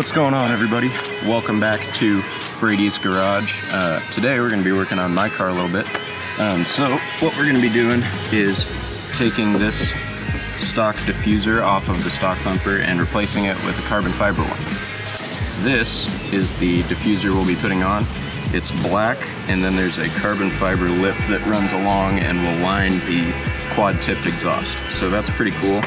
What's going on, everybody? Welcome back to Brady's Garage. Today we're going to be working on my car a little bit. So what we're going to be doing is taking this stock diffuser off of the stock bumper and replacing it with a carbon fiber one. This is the diffuser we'll be putting on. It's black, and then there's a carbon fiber lip that runs along and will line the quad-tipped exhaust. So that's pretty cool.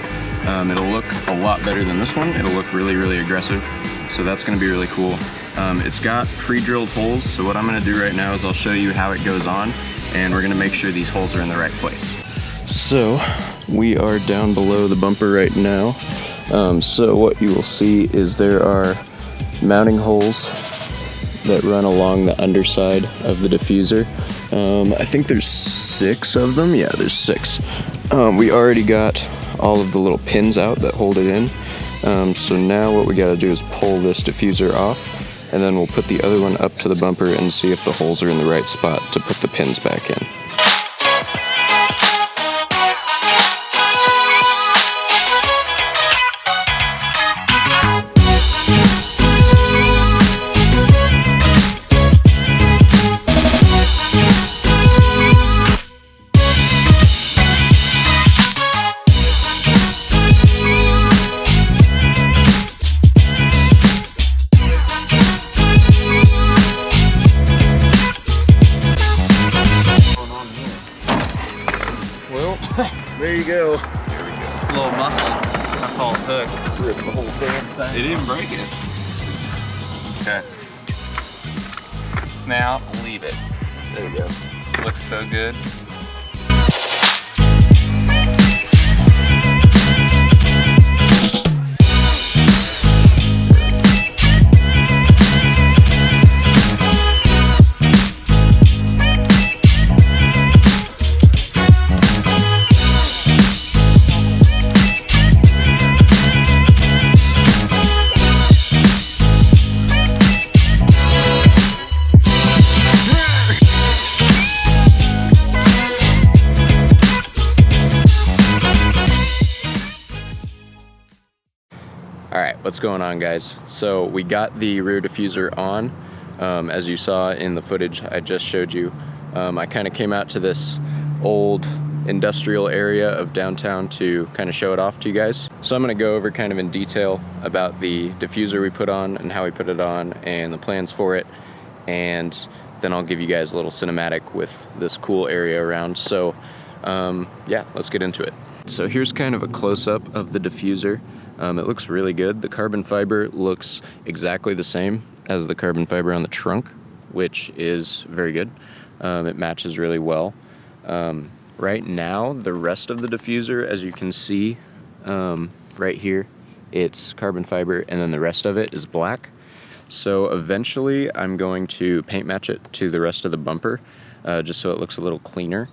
It'll look a lot better than this one. It'll look really, really aggressive. So that's gonna be really cool. It's got pre-drilled holes, so what I'm gonna do right now is I'll show you how it goes on, and we're gonna make sure these holes are in the right place. So we are down below the bumper right now. So what you will see is there are mounting holes that run along the underside of the diffuser. I think there's 6 of them. Yeah, there's 6. We already got all of the little pins out that hold it in. So now what we gotta do is pull this diffuser off, and then we'll put the other one up to the bumper and see if the holes are in the right spot to put the pins back in. There you go. There we go. A little muscle. That's all it took. Rip the whole damn thing. It didn't break it. Okay. Now leave it. There we go. Looks so good. Alright, what's going on, guys? So we got the rear diffuser on. As you saw in the footage I just showed you, I kind of came out to this old industrial area of downtown to kind of show it off to you guys. So I'm going to go over kind of in detail about the diffuser we put on and how we put it on and the plans for it, and then I'll give you guys a little cinematic with this cool area around. So yeah, let's get into it. So here's kind of a close-up of the diffuser. It looks really good. The carbon fiber looks exactly the same as the carbon fiber on the trunk, which is very good. It matches really well. Right now, the rest of the diffuser, as you can see right here, it's carbon fiber, and then the rest of it is black. So eventually, I'm going to paint match it to the rest of the bumper, just so it looks a little cleaner.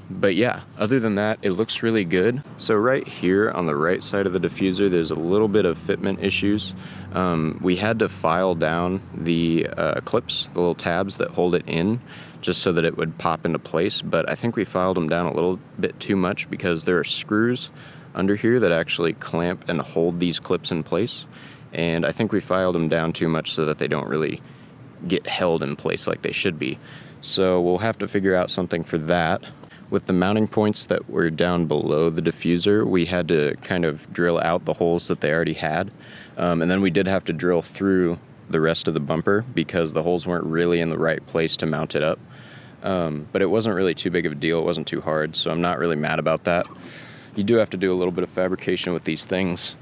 But yeah, other than that, it looks really good. So right here on the right side of the diffuser, there's a little bit of fitment issues. We had to file down the clips, the little tabs that hold it in, just so that it would pop into place, but I think we filed them down a little bit too much because there are screws under here that actually clamp and hold these clips in place, and I think we filed them down too much so that they don't really get held in place like they should be. So we'll have to figure out something for that. With the mounting points that were down below the diffuser, we had to kind of drill out the holes that they already had. And then we did have to drill through the rest of the bumper because the holes weren't really in the right place to mount it up. But it wasn't really too big of a deal. It wasn't too hard, so I'm not really mad about that. You do have to do a little bit of fabrication with these things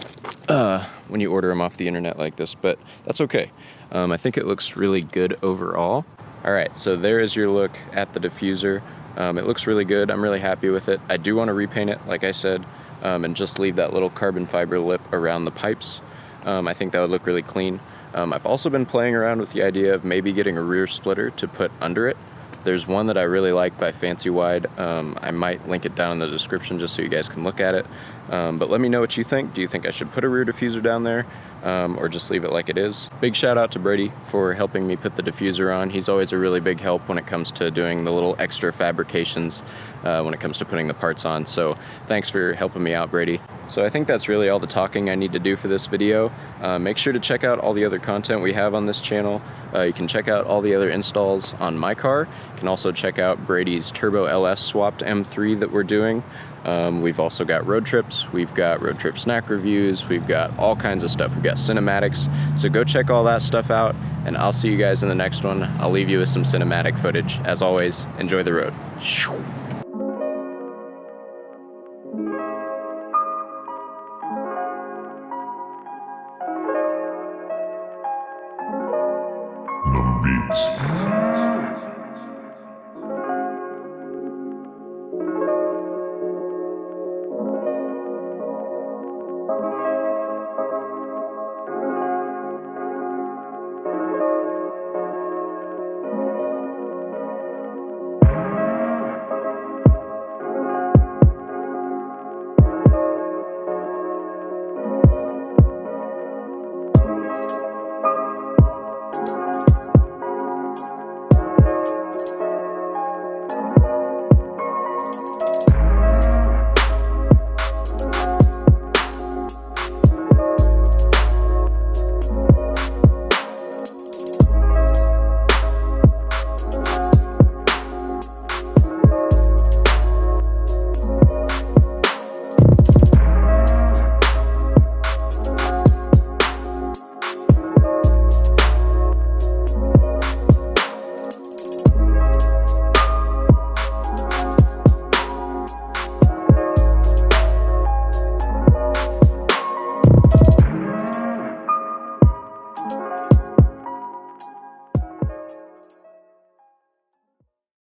when you order them off the internet like this, but that's okay. I think it looks really good overall. Alright, so there is your look at the diffuser. It looks really good. I'm really happy with it. I do want to repaint it, like I said, and just leave that little carbon fiber lip around the pipes. I think that would look really clean. I've also been playing around with the idea of maybe getting a rear splitter to put under it. There's one that I really like by Fancywide. I might link it down in the description just so you guys can look at it. But let me know what you think. Do you think I should put a rear diffuser down there? or just leave it like it is. Big shout out to Brady for helping me put the diffuser on. He's always a really big help when it comes to doing the little extra fabrications when it comes to putting the parts on. So thanks for helping me out, Brady. So I think that's really all the talking I need to do for this video. Make sure to check out all the other content we have on this channel. You can check out all the other installs on my car. You can also check out Brady's Turbo LS swapped M3 that we're doing. We've also got road trips, we've got road trip snack reviews, we've got all kinds of stuff. We've got cinematics, so go check all that stuff out, and I'll see you guys in the next one. I'll leave you with some cinematic footage. As always, enjoy the road. Beats.